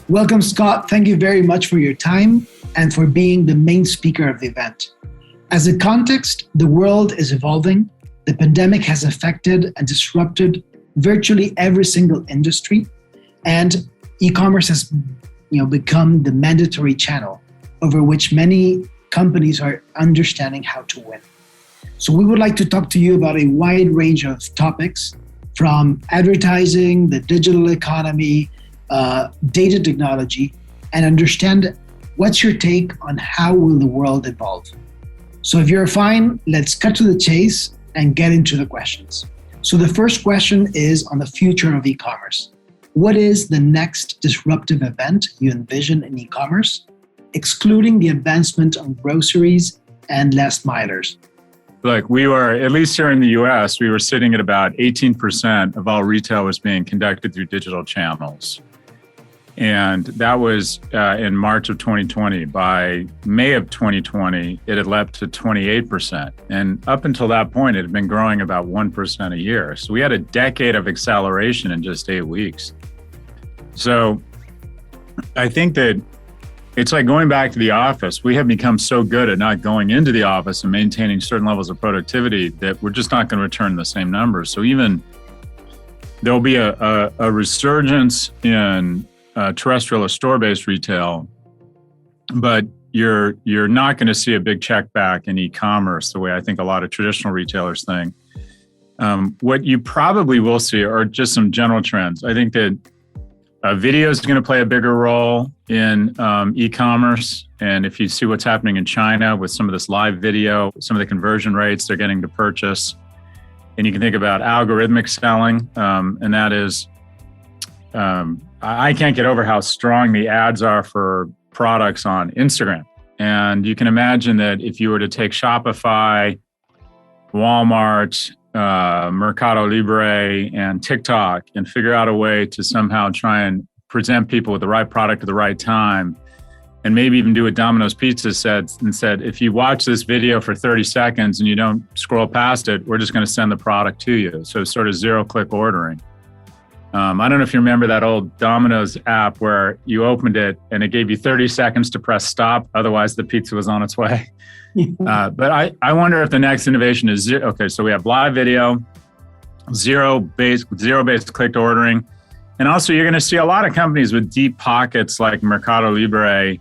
Welcome, Scott. Thank you very much for your time and for being the main speaker of the event. As a context, the world is evolving. The pandemic has affected and disrupted virtually every single industry, and e-commerce has become the mandatory channel over which many companies are understanding how to win. So we would like to talk to you about a wide range of topics, from advertising, the digital economy, data technology, and understand what's your take on how will the world evolve. So if you're fine, let's cut to the chase and get into the questions. So the first question is on the future of e-commerce. What is the next disruptive event you envision in e-commerce, excluding the advancement of groceries and last milers? Look, we were, at least here in the US, we were sitting at about 18% of all retail was being conducted through digital channels. And that was in March of 2020. By May of 2020, it had leapt to 28%. And up until that point, it had been growing about 1% a year. So we had a decade of acceleration in just 8 weeks. So I think that it's like going back to the office. We have become so good at not going into the office and maintaining certain levels of productivity that we're just not going to return the same numbers. So even there'll be a resurgence in terrestrial or store-based retail, but you're not going to see a big check back in e-commerce the way I think a lot of traditional retailers think. What you probably will see are just some general trends. I think that video is going to play a bigger role in e-commerce. And if you see what's happening in China with some of this live video, some of the conversion rates they're getting to purchase, and you can think about algorithmic selling, and that is, I can't get over how strong the ads are for products on Instagram. And you can imagine that if you were to take Shopify, Walmart, Mercado Libre, and TikTok and figure out a way to somehow try and present people with the right product at the right time, and maybe even do what Domino's Pizza said, if you watch this video for 30 seconds and you don't scroll past it, we're just going to send the product to you. So sort of zero-click ordering. I don't know if you remember that old Domino's app where you opened it and it gave you 30 seconds to press stop. Otherwise, the pizza was on its way. But I wonder if the next innovation is okay. So we have live video, zero-based clicked ordering. And also you're going to see a lot of companies with deep pockets like Mercado Libre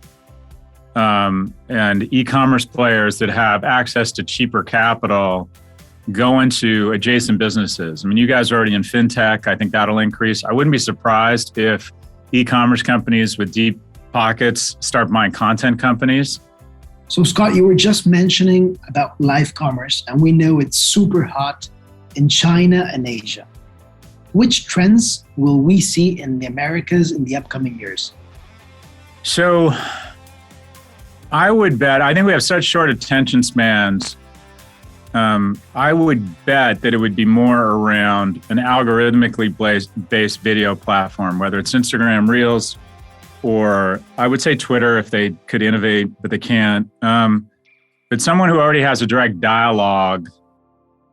and e-commerce players that have access to cheaper capital go into adjacent businesses. I mean, you guys are already in fintech. I think that'll increase. I wouldn't be surprised if e-commerce companies with deep pockets start buying content companies. So Scott, you were just mentioning about live commerce, and we know it's super hot in China and Asia. Which trends will we see in the Americas in the upcoming years? So I would bet, I think we have such short attention spans. I would bet that it would be more around an algorithmically based video platform, whether it's Instagram Reels or I would say Twitter if they could innovate, but they can't. But someone who already has a direct dialogue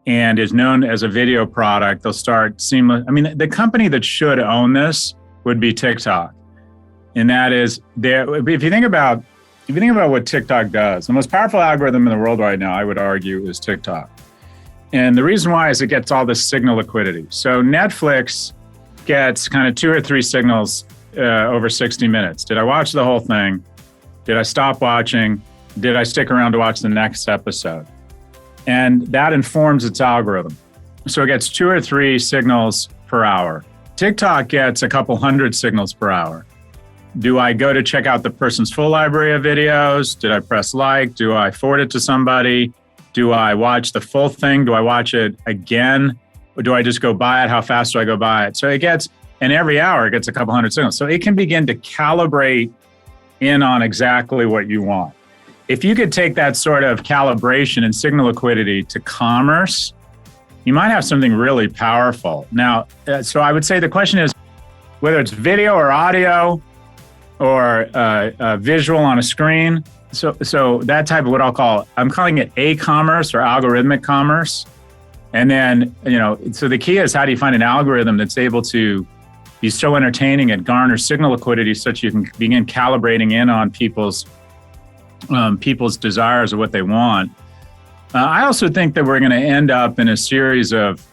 and is known as a video product, they'll start seamless. I mean, the company that should own this would be TikTok. And that is, if you think about what TikTok does, the most powerful algorithm in the world right now, I would argue, is TikTok. And the reason why is it gets all this signal liquidity. So Netflix gets kind of 2 or 3 signals over 60 minutes. Did I watch the whole thing? Did I stop watching? Did I stick around to watch the next episode? And that informs its algorithm. So it gets 2 or 3 signals per hour. TikTok gets a couple hundred signals per hour. Do I go to check out the person's full library of videos? Did I press like? Do I forward it to somebody? Do I watch the full thing? Do I watch it again? Or do I just go buy it? How fast do I go buy it? So it gets, and every hour it gets a couple hundred signals. So it can begin to calibrate in on exactly what you want. If you could take that sort of calibration and signal liquidity to commerce, you might have something really powerful. Now, so I would say the question is, whether it's video or audio, or visual on a screen. So that type of I'm calling it a-commerce or algorithmic commerce. And then, so the key is how do you find an algorithm that's able to be so entertaining, it garners signal liquidity such you can begin calibrating in on people's desires or what they want. I also think that we're going to end up in a series of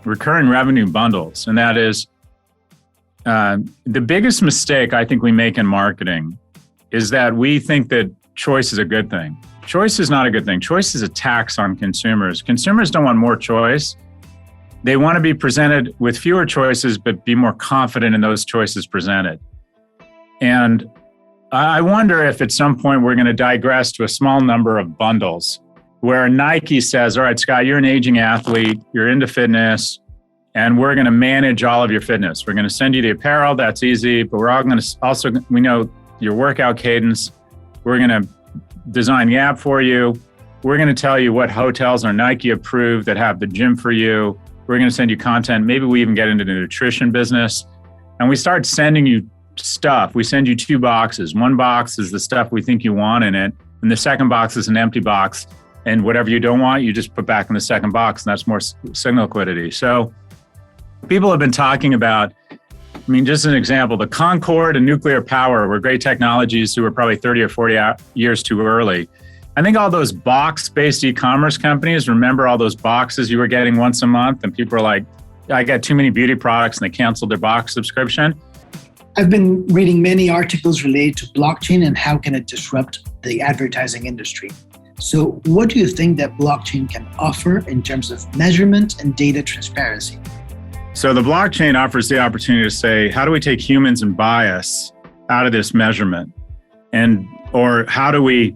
recurring revenue bundles. And that is the biggest mistake I think we make in marketing is that we think that choice is a good thing. Choice is not a good thing. Choice is a tax on consumers. Consumers don't want more choice. They want to be presented with fewer choices, but be more confident in those choices presented. And I wonder if at some point we're going to digress to a small number of bundles where Nike says, all right, Scott, you're an aging athlete, you're into fitness, and we're going to manage all of your fitness. We're going to send you the apparel, that's easy, but we're all going to also, we know your workout cadence. We're going to design the app for you. We're going to tell you what hotels are Nike approved that have the gym for you. We're going to send you content. Maybe we even get into the nutrition business. And we start sending you stuff. We send you 2 boxes. One box is the stuff we think you want in it. And the second box is an empty box. And whatever you don't want, you just put back in the second box. And that's more signal liquidity. So people have been talking about, I mean, just an example, the Concorde and nuclear power were great technologies who were probably 30 or 40 years too early. I think all those box-based e-commerce companies, remember all those boxes you were getting once a month and people were like, I got too many beauty products and they canceled their box subscription. I've been reading many articles related to blockchain and how can it disrupt the advertising industry. So what do you think that blockchain can offer in terms of measurement and data transparency? So the blockchain offers the opportunity to say, how do we take humans and bias out of this measurement? Or how do we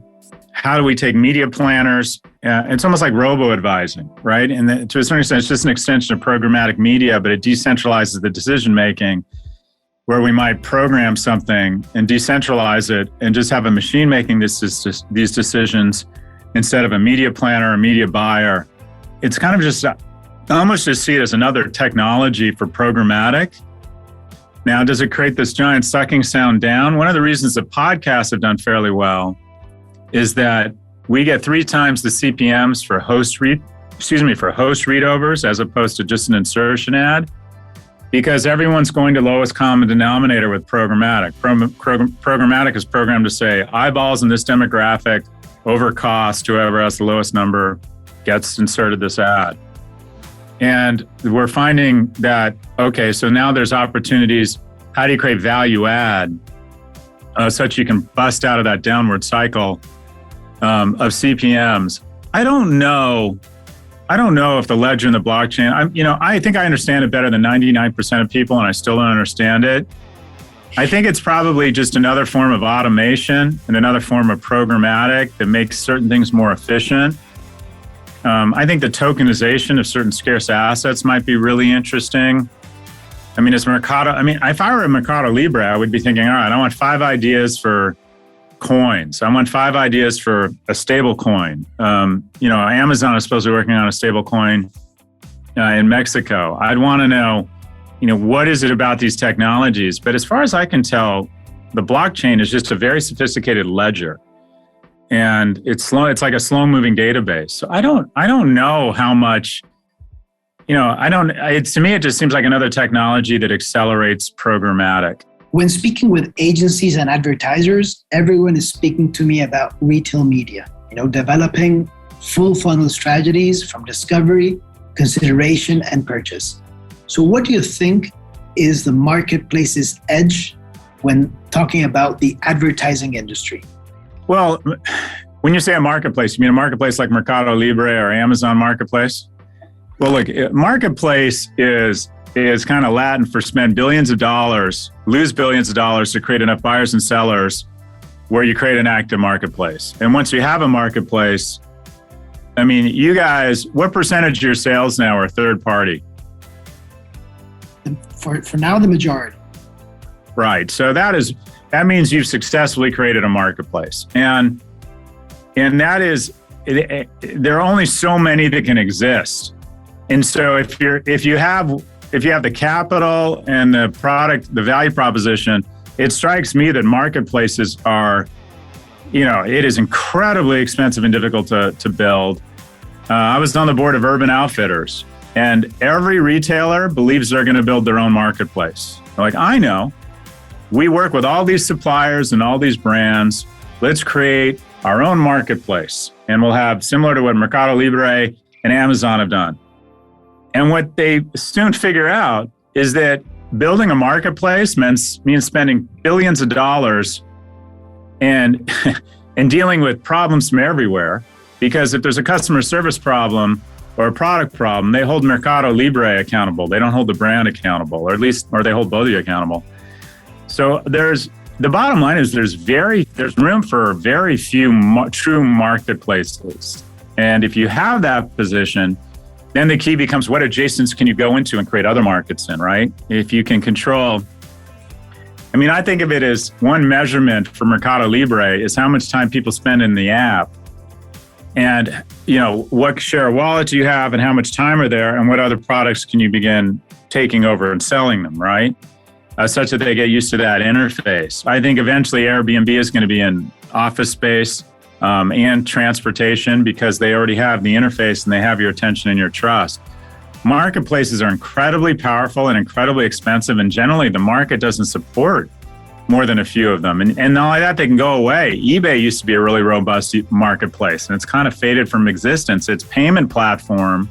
take media planners? It's almost like robo-advising, right? And to a certain extent, it's just an extension of programmatic media, but it decentralizes the decision-making where we might program something and decentralize it and just have a machine making these decisions instead of a media planner or media buyer. It's kind of just, I almost just see it as another technology for programmatic. Now, does it create this giant sucking sound down? One of the reasons that podcasts have done fairly well is that we get 3 times the CPMs for host readovers as opposed to just an insertion ad, because everyone's going to lowest common denominator with programmatic. Programmatic is programmed to say eyeballs in this demographic over cost, whoever has the lowest number gets inserted this ad. And we're finding that, okay, so now there's opportunities. How do you create value add such you can bust out of that downward cycle of CPMs? I don't know if the ledger and the blockchain, I think I understand it better than 99% of people, and I still don't understand it. I think it's probably just another form of automation and another form of programmatic that makes certain things more efficient. I think the tokenization of certain scarce assets might be really interesting. I mean, if I were a Mercado Libre, I would be thinking, all right, I want 5 ideas for coins. I want 5 ideas for a stable coin. Amazon is supposed to be working on a stable coin in Mexico. I'd want to know, what is it about these technologies? But as far as I can tell, the blockchain is just a very sophisticated ledger. And it's slow. It's like a slow-moving database. So I don't know how much, to me, it just seems like another technology that accelerates programmatic. When speaking with agencies and advertisers, everyone is speaking to me about retail media, developing full funnel strategies from discovery, consideration, and purchase. So what do you think is the marketplace's edge when talking about the advertising industry? Well, when you say a marketplace, you mean a marketplace like Mercado Libre or Amazon Marketplace? Well, look, marketplace is kind of Latin for spend billions of dollars, lose billions of dollars to create enough buyers and sellers where you create an active marketplace. And once you have a marketplace, I mean, you guys, what percentage of your sales now are third party? For now, the majority. Right. So that means you've successfully created a marketplace. And that is, there are only so many that can exist. And so if you have the capital and the product, the value proposition, it strikes me that marketplaces are, it is incredibly expensive and difficult to build. I was on the board of Urban Outfitters, And every retailer believes they're going to build their own marketplace. They're like, I know. We work with all these suppliers and all these brands. Let's create our own marketplace. And we'll have similar to what Mercado Libre and Amazon have done. And what they soon figure out is that building a marketplace means spending billions of dollars and dealing with problems from everywhere. Because if there's a customer service problem or a product problem, they hold Mercado Libre accountable. They don't hold the brand accountable, or they hold both of you accountable. So the bottom line is there's room for very few true marketplaces. And if you have that position, then the key becomes what adjacents can you go into and create other markets in, right? If you can control, I think of it as one measurement for Mercado Libre is how much time people spend in the app. And, what share of wallet do you have and how much time are there and what other products can you begin taking over and selling them, right? Such that they get used to that interface. I think eventually Airbnb is going to be in office space and transportation because they already have the interface and they have your attention and your trust. Marketplaces are incredibly powerful and incredibly expensive, and generally the market doesn't support more than a few of them. And not only that, they can go away. eBay used to be a really robust marketplace, and it's kind of faded from existence. Its payment platform,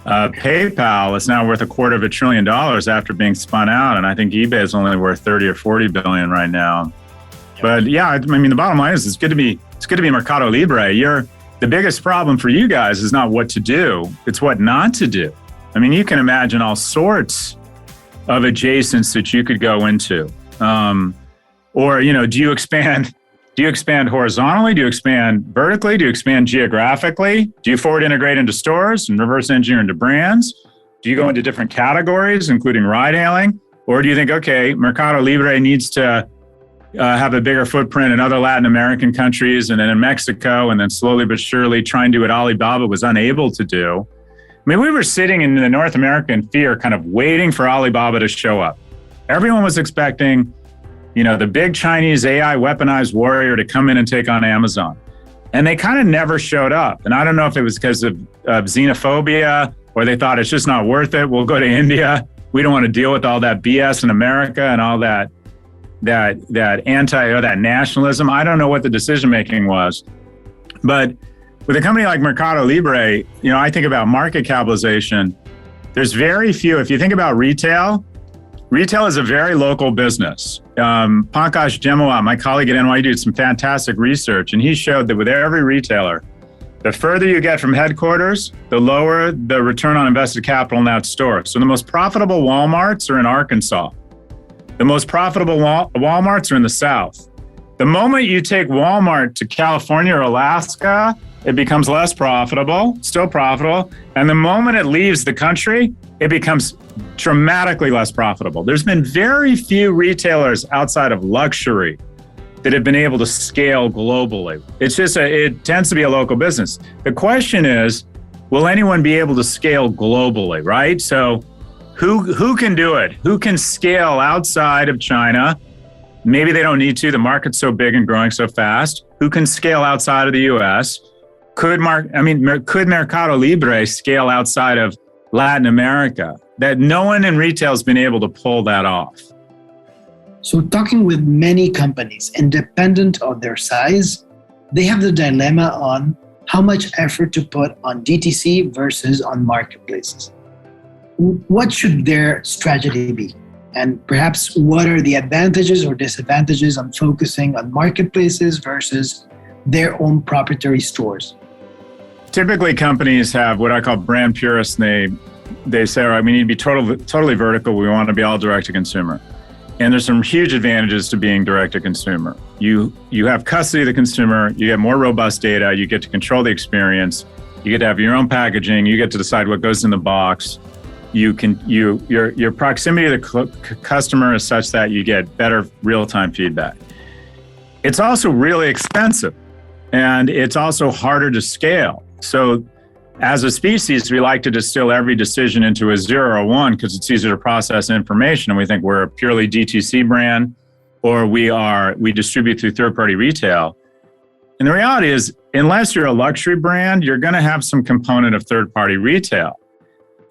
PayPal, is now worth $250 billion after being spun out, and I think eBay is only worth 30 or 40 billion right now. But yeah, the bottom line is it's good to be Mercado Libre. The biggest problem for you guys is not what to do, it's what not to do. You can imagine all sorts of adjacents that you could go into. Or do you expand horizontally? Do you expand vertically? Do you expand geographically? Do you forward integrate into stores and reverse engineer into brands? Do you go into different categories, including ride hailing? Or do you think, okay, Mercado Libre needs to have a bigger footprint in other Latin American countries and then in Mexico, and then slowly but surely try and do what Alibaba was unable to do? We were sitting in the North American fear, kind of waiting for Alibaba to show up. Everyone was expecting, the big Chinese AI weaponized warrior to come in and take on Amazon. And they kind of never showed up. And I don't know if it was because of xenophobia or they thought it's just not worth it. We'll go to India. We don't want to deal with all that BS in America and all that nationalism. I don't know what the decision-making was. But with a company like Mercado Libre, I think about market capitalization. There's very few. If you think about retail is a very local business. Pankaj Jemawat, my colleague at NYU, did some fantastic research, and he showed that with every retailer, the further you get from headquarters, the lower the return on invested capital in that store. So the most profitable Walmarts are in Arkansas. The most profitable Walmarts are in the South. The moment you take Walmart to California or Alaska, it becomes less profitable, still profitable. And the moment it leaves the country, it becomes dramatically less profitable. There's been very few retailers outside of luxury that have been able to scale globally. It tends to be a local business. The question is, will anyone be able to scale globally, right? So who can do it? Who can scale outside of China? Maybe they don't need to. The market's so big and growing so fast. Who can scale outside of the US? Could Mercado Libre scale outside of Latin America? That no one in retail has been able to pull that off. So talking with many companies, independent of their size, they have the dilemma on how much effort to put on DTC versus on marketplaces. What should their strategy be? And perhaps what are the advantages or disadvantages on focusing on marketplaces versus their own proprietary stores? Typically, companies have what I call brand purists. They say, all right, we need to be totally vertical. We want to be all direct to consumer. And there's some huge advantages to being direct to consumer. You have custody of the consumer. You get more robust data. You get to control the experience. You get to have your own packaging. You get to decide what goes in the box. Your proximity to the customer is such that you get better real-time feedback. It's also really expensive, and it's also harder to scale. So as a species, we like to distill every decision into a 0 or a 1 because it's easier to process information. And we think we're a purely DTC brand, or we distribute through third-party retail. And the reality is, unless you're a luxury brand, you're going to have some component of third-party retail.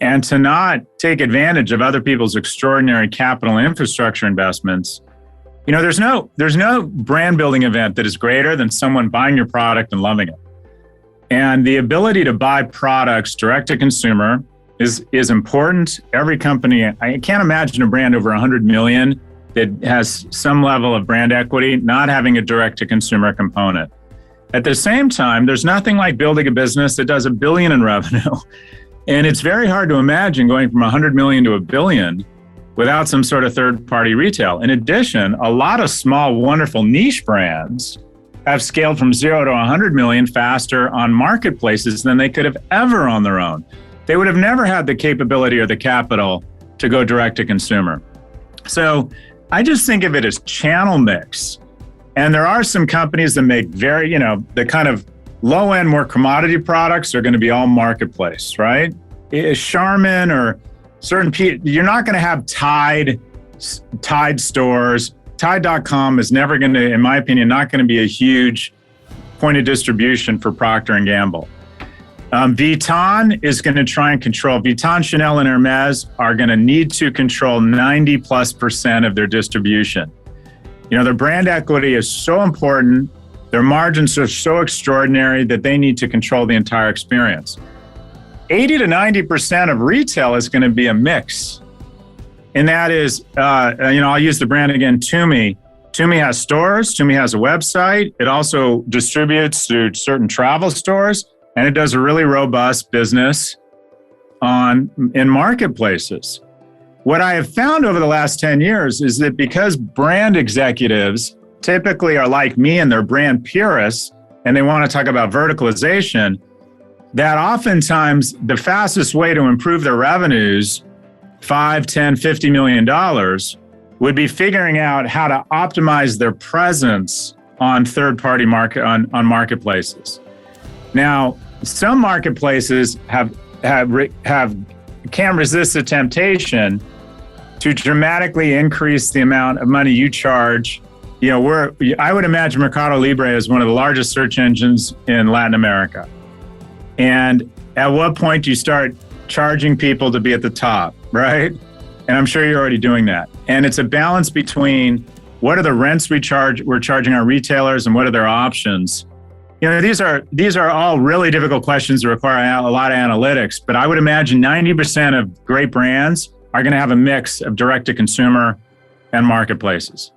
and to not take advantage of other people's extraordinary capital and infrastructure investments. There's no brand building event that is greater than someone buying your product and loving it. And the ability to buy products direct to consumer is important. Every company, I can't imagine a brand over 100 million that has some level of brand equity not having a direct to consumer component. At the same time, there's nothing like building a business that does $1 billion in revenue. And it's very hard to imagine going from 100 million to $1 billion without some sort of third-party retail. In addition, a lot of small, wonderful niche brands have scaled from 0 to 100 million faster on marketplaces than they could have ever on their own. They would have never had the capability or the capital to go direct to consumer. So I just think of it as channel mix. And there are some companies that make very, the kind of low-end, more commodity products are going to be all marketplace, right? Charmin or certain people, you're not going to have Tide stores. Tide.com is never going to, in my opinion, not going to be a huge point of distribution for Procter & Gamble. Vuitton is going to try and control, Vuitton, Chanel, and Hermes are going to need to control 90+% of their distribution. Their brand equity is so important. Their margins are so extraordinary that they need to control the entire experience. 80 to 90% of retail is going to be a mix. And that is, I'll use the brand again, Tumi. Tumi has stores. Tumi has a website. It also distributes to certain travel stores, and it does a really robust business in marketplaces. What I have found over the last 10 years is that because brand executives typically are like me and they're brand purists, and they want to talk about verticalization, that oftentimes the fastest way to improve their revenues, $5, $10, $50 million, would be figuring out how to optimize their presence on third-party on marketplaces. Now, some marketplaces can't resist the temptation to dramatically increase the amount of money you charge. I would imagine Mercado Libre is one of the largest search engines in Latin America. And at what point do you start charging people to be at the top, right? And I'm sure you're already doing that. And it's a balance between what are the rents we're charging our retailers and what are their options. These are all really difficult questions that require a lot of analytics, but I would imagine 90% of great brands are going to have a mix of direct to consumer and marketplaces.